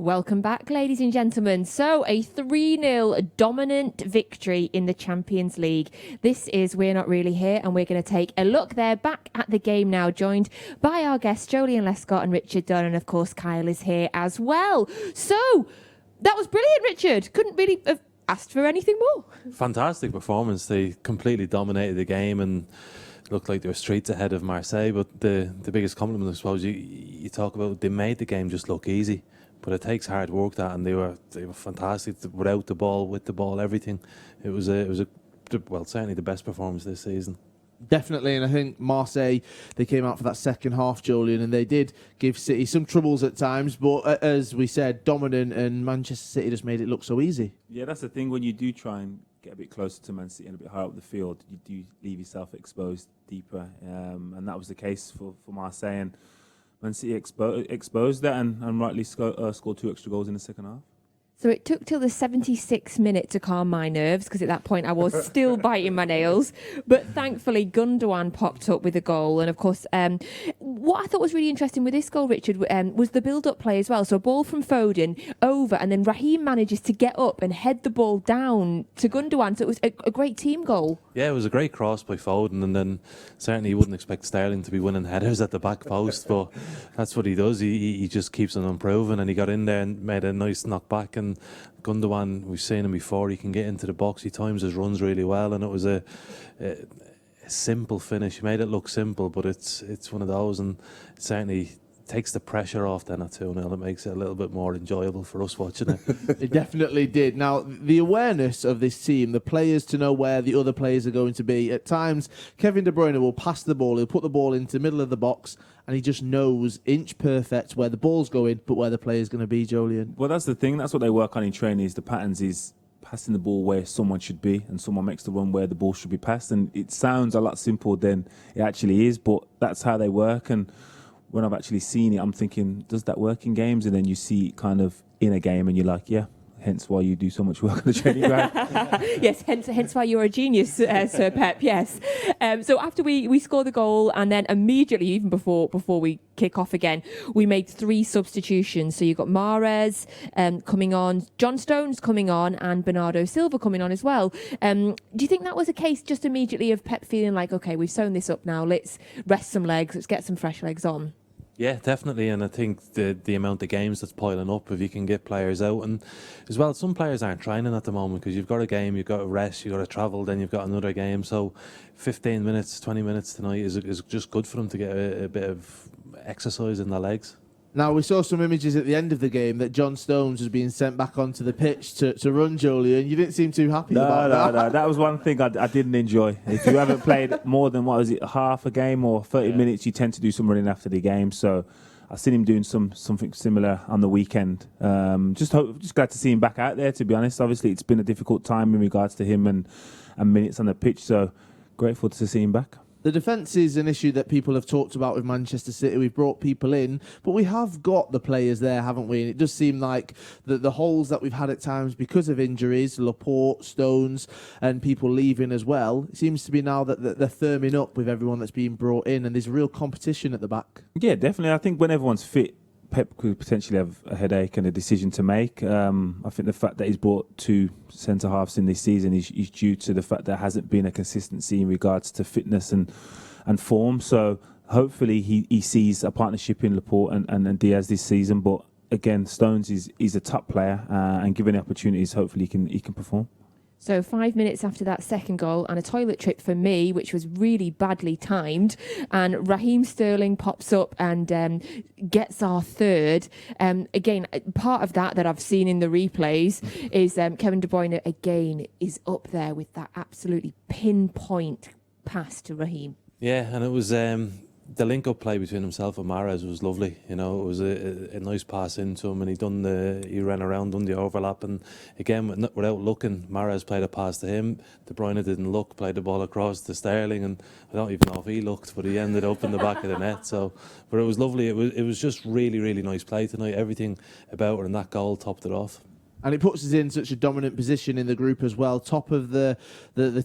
Welcome back, ladies and gentlemen. So, a 3-0 dominant victory in the Champions League. This is We're Not Really Here, and we're going to take a look there back at the game now, joined by our guests, Jolien Lescott and Richard Dunn, and of course, Kyle is here as well. So, that was brilliant, Richard. Couldn't really have asked for anything more. Fantastic performance. They completely dominated the game and looked like they were streets ahead of Marseille. But the biggest compliment, I suppose, you talk about, they made the game just look easy. But it takes hard work, that, and they were fantastic without the ball, with the ball, everything. It was certainly the best performance this season. Definitely, and I think Marseille, they came out for that second half, Jolien, and they did give City some troubles at times, but as we said, dominant, and Manchester City just made it look so easy. Yeah, that's the thing. When you do try and get a bit closer to Man City and a bit higher up the field, you do leave yourself exposed deeper, and that was the case for Marseille. And Man City exposed that and rightly scored 2 extra goals in the second half. So it took till the 76th minute to calm my nerves, because at that point I was still biting my nails. But thankfully, Gundogan popped up with a goal. And of course, what I thought was really interesting with this goal, Richard, was the build-up play as well. So a ball from Foden over, and then Raheem manages to get up and head the ball down to Gundogan. So it was a great team goal. Yeah, it was a great cross by Foden. And then certainly you wouldn't expect Sterling to be winning headers at the back post. But that's what he does. He just keeps on improving. And he got in there and made a nice knock back. And Gundogan, we've seen him before, he can get into the box, he times his runs really well, and it was a simple finish. He made it look simple, but it's one of those, and it certainly takes the pressure off then at 2-0. It makes it a little bit more enjoyable for us watching it. It definitely did. Now, the awareness of this team, the players to know where the other players are going to be. At times, Kevin De Bruyne will pass the ball, he'll put the ball into the middle of the box, and he just knows inch perfect where the ball's going, but where the player's going to be, Jolien. Well, that's the thing. That's what they work on in training, is the patterns, is passing the ball where someone should be, and someone makes the run where the ball should be passed. And it sounds a lot simpler than it actually is, but that's how they work. And when I've actually seen it, I'm thinking, does that work in games? And then you see it kind of in a game, and you're like, yeah. Hence why you do so much work on the training ground. Yes, hence why you're a genius, Sir Pep, yes. So after we scored the goal, and then immediately, even before we kick off again, we made 3 substitutions. So you've got Mahrez coming on, John Stones coming on, and Bernardo Silva coming on as well. Do you think that was a case just immediately of Pep feeling like, OK, we've sewn this up now, let's rest some legs, let's get some fresh legs on? Yeah, definitely, and I think the amount of games that's piling up, if you can get players out, and as well, some players aren't training at the moment because you've got a game, you've got to rest, you've got to travel, then you've got another game, so 15 minutes, 20 minutes tonight is just good for them to get a bit of exercise in their legs. Now, we saw some images at the end of the game that John Stones was being sent back onto the pitch to run, Jolien, and you didn't seem too happy about that. No, that was one thing I didn't enjoy. If you haven't played more than, half a game or 30 minutes, you tend to do some running after the game. So I've seen him doing something similar on the weekend. Just glad to see him back out there, to be honest. Obviously, it's been a difficult time in regards to him and minutes on the pitch, so grateful to see him back. The defence is an issue that people have talked about with Manchester City. We've brought people in, but we have got the players there, haven't we? And it does seem like the holes that we've had at times because of injuries, Laporte, Stones, and people leaving as well, it seems to be now that they're firming up with everyone that's being brought in, and there's real competition at the back. Yeah, definitely. I think when everyone's fit, Pep could potentially have a headache and a decision to make. I think the fact that he's brought 2 centre-halves in this season is due to the fact there hasn't been a consistency in regards to fitness and form. So hopefully he sees a partnership in Laporte and Diaz this season. But again, Stones is a top player, and given the opportunities, hopefully he can perform. So 5 minutes after that second goal, and a toilet trip for me, which was really badly timed, and Raheem Sterling pops up and gets our third. Again, part of that I've seen in the replays is Kevin De Bruyne, again, is up there with that absolutely pinpoint pass to Raheem. Yeah, and it was the link-up play between himself and Mahrez was lovely. You know, it was a nice pass into him, and he ran around, done the overlap, and again, without looking, Mahrez played a pass to him. De Bruyne didn't look, played the ball across to Sterling, and I don't even know if he looked, but he ended up in the back of the net. So, but it was lovely. It was just really, really nice play tonight. Everything about it, and that goal topped it off. And it puts us in such a dominant position in the group as well. Top of the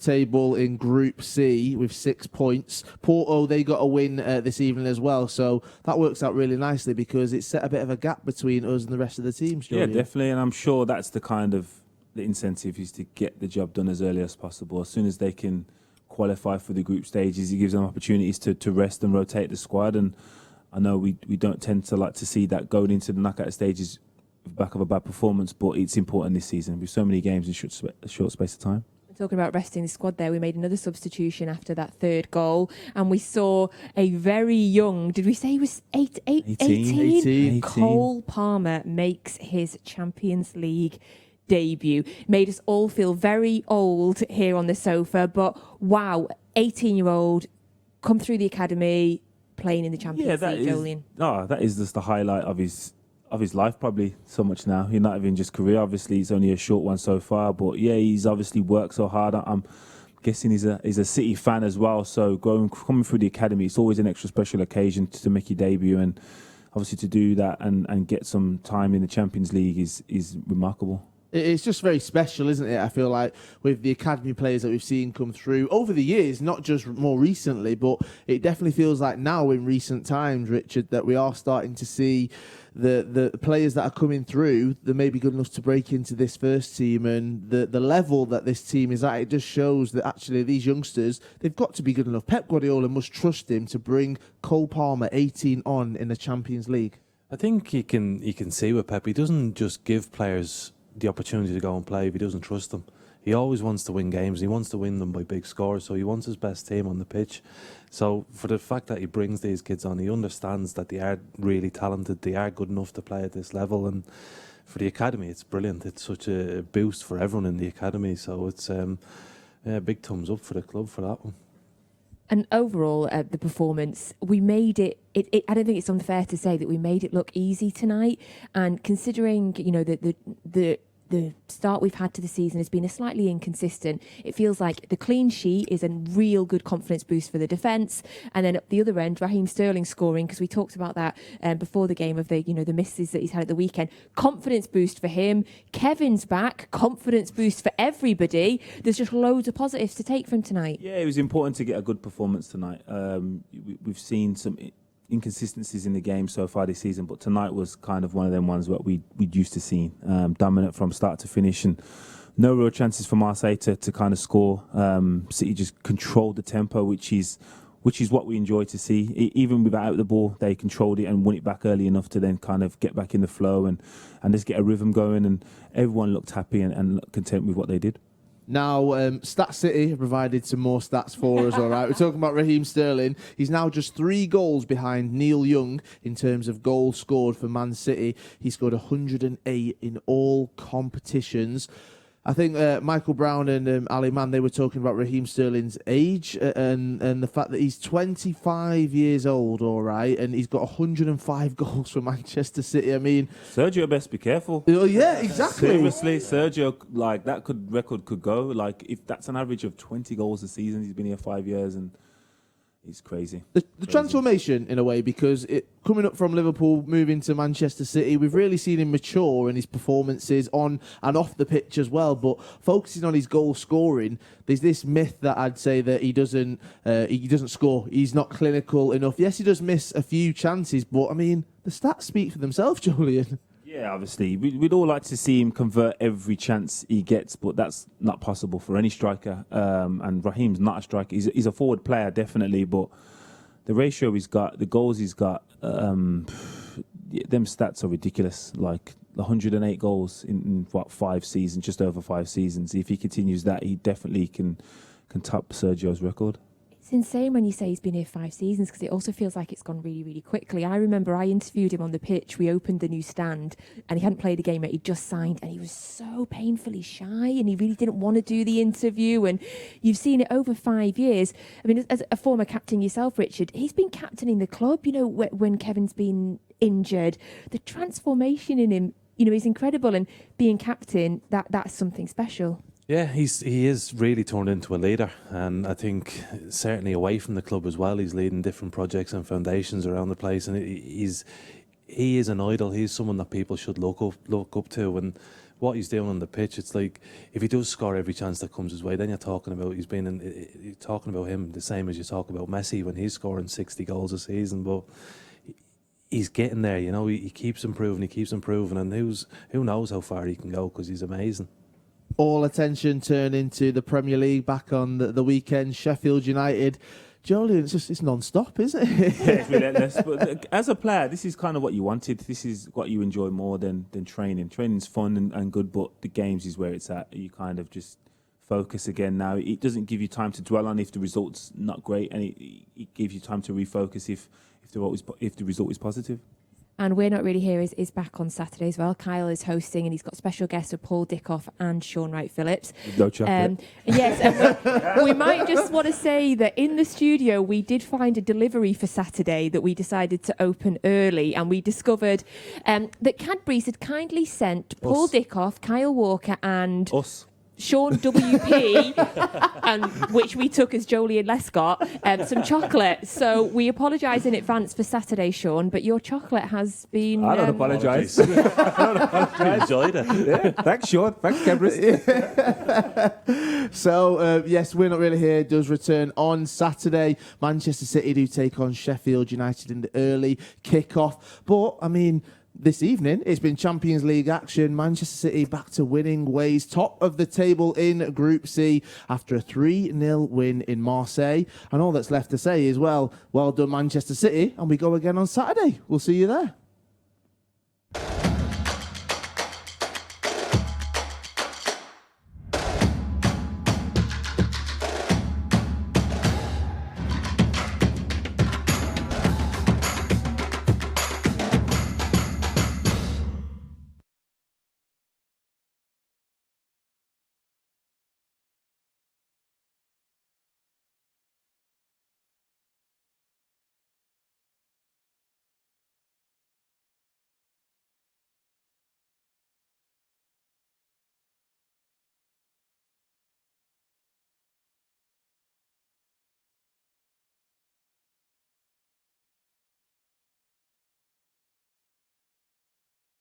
table in Group C with 6 points. Porto, they got a win this evening as well. So that works out really nicely because it set a bit of a gap between us and the rest of the teams. Julian. Yeah, definitely. And I'm sure that's the incentive is to get the job done as early as possible. As soon as they can qualify for the group stages, it gives them opportunities to rest and rotate the squad. And I know we don't tend to like to see that going into the knockout stages back of a bad performance, but it's important this season with so many games in short space of time. Talking about resting the squad there, we made another substitution after that third goal, and we saw a very young, did we say he was 18? Cole Palmer makes his Champions League debut. Made us all feel very old here on the sofa, but wow, 18-year-old, come through the academy, playing in the Champions League, Julian. That is just the highlight of his life, probably so much now. He's not even just career. Obviously, it's only a short one so far, but yeah, he's obviously worked so hard. I'm guessing he's a City fan as well. So coming through the academy, it's always an extra special occasion to make your debut, and obviously to do that and get some time in the Champions League is remarkable. It's just very special, isn't it? I feel like with the academy players that we've seen come through over the years, not just more recently, but it definitely feels like now in recent times, Richard, that we are starting to see the players that are coming through that may be good enough to break into this first team, and the level that this team is at. It just shows that actually these youngsters, they've got to be good enough. Pep Guardiola must trust him to bring Cole Palmer 18 on in the Champions League. I think you can see with Pep, he doesn't just give players the opportunity to go and play if he doesn't trust them. He always wants to win games. He wants to win them by big scores, so he wants his best team on the pitch. So for the fact that he brings these kids on, he understands that they are really talented, they are good enough to play at this level, and for the academy it's brilliant. It's such a boost for everyone in the academy, so it's big thumbs up for the club for that one. And overall, the performance, we made it. I don't think it's unfair to say that we made it look easy tonight. And considering, the start we've had to the season has been a slightly inconsistent. It feels like the clean sheet is a real good confidence boost for the defence, and then at the other end, Raheem Sterling scoring, because we talked about that before the game of the misses that he's had at the weekend. Confidence boost for him. Kevin's back. Confidence boost for everybody. There's just loads of positives to take from tonight. Yeah, it was important to get a good performance tonight. We've seen some inconsistencies in the game so far this season, but tonight was kind of one of them ones what we'd used to seeing. Dominant from start to finish, and no real chances for Marseille to kind of score. City just controlled the tempo, which is what we enjoy to see. Even without the ball, they controlled it and won it back early enough to then kind of get back in the flow and just get a rhythm going, and everyone looked happy and content with what they did. Now, Stat City have provided some more stats for us, all right? We're talking about Raheem Sterling. He's now just 3 goals behind Neil Young in terms of goals scored for Man City. He scored 108 in all competitions. I think Michael Brown and Ali Mann, they were talking about Raheem Sterling's age and the fact that he's 25 years old, all right, and he's got 105 goals for Manchester City. I mean, Sergio, best be careful. Oh, yeah, exactly. Seriously, Sergio, like that record could go. Like if that's an average of 20 goals a season, he's been here 5 years and. It's crazy. The transformation, in a way, because coming up from Liverpool, moving to Manchester City, we've really seen him mature in his performances on and off the pitch as well. But focusing on his goal scoring, there's this myth that I'd say that he doesn't score. He's not clinical enough. Yes, he does miss a few chances, but I mean, the stats speak for themselves, Julian. Yeah, obviously. We'd all like to see him convert every chance he gets, but that's not possible for any striker. And Raheem's not a striker. He's a forward player, definitely, but the ratio he's got, the goals he's got, them stats are ridiculous. Like 108 goals in 5 seasons, just over 5 seasons. If he continues that, he definitely can top Sergio's record. It's insane when you say he's been here 5 seasons, because it also feels like it's gone really, really quickly. I remember I interviewed him on the pitch. We opened the new stand and he hadn't played a game yet. He'd just signed and he was so painfully shy and he really didn't want to do the interview. And you've seen it over 5 years. I mean, as a former captain yourself, Richard, he's been captaining the club, when Kevin's been injured. The transformation in him, is incredible. And being captain, that's something special. Yeah, he is really turned into a leader, and I think certainly away from the club as well, he's leading different projects and foundations around the place, and he is an idol. He's someone that people should look up to, and what he's doing on the pitch, it's like if he does score every chance that comes his way, then you're talking about you're talking about him the same as you talk about Messi when he's scoring 60 goals a season. But he's getting there, you know. He keeps improving, and who knows how far he can go because he's amazing. All attention turned into the Premier League back on the weekend. Sheffield United. Julian, it's non-stop, isn't it? Yeah, it's relentless. But as a player, this is kind of what you wanted. This is what you enjoy more than training. Training's fun and good, but the games is where it's at. You kind of just focus again now. It doesn't give you time to dwell on if the result's not great, and it gives you time to refocus if the result is positive. And We're Not Really Here is back on Saturday as well. Kyle is hosting, and he's got special guests with Paul Dickoff and Sean Wright-Phillips. No chocolate. Yes, and we might just want to say that in the studio we did find a delivery for Saturday that we decided to open early, and we discovered that Cadbury's had kindly sent Paul Dickoff, Kyle Walker and Us. Sean WP, and which we took as Jolie and Lescott, some chocolate. So we apologise in advance for Saturday, Sean, but your chocolate has been... I don't apologise. You enjoyed it. Yeah, thanks, Sean. Thanks, Gabriel. So, yes, We're Not Really Here does return on Saturday. Manchester City do take on Sheffield United in the early kick-off. But, I mean... This evening, it's been Champions League action. Manchester City back to winning ways. Top of the table in Group C after a 3-0 win in Marseille. And all that's left to say is, well done Manchester City. And we go again on Saturday. We'll see you there.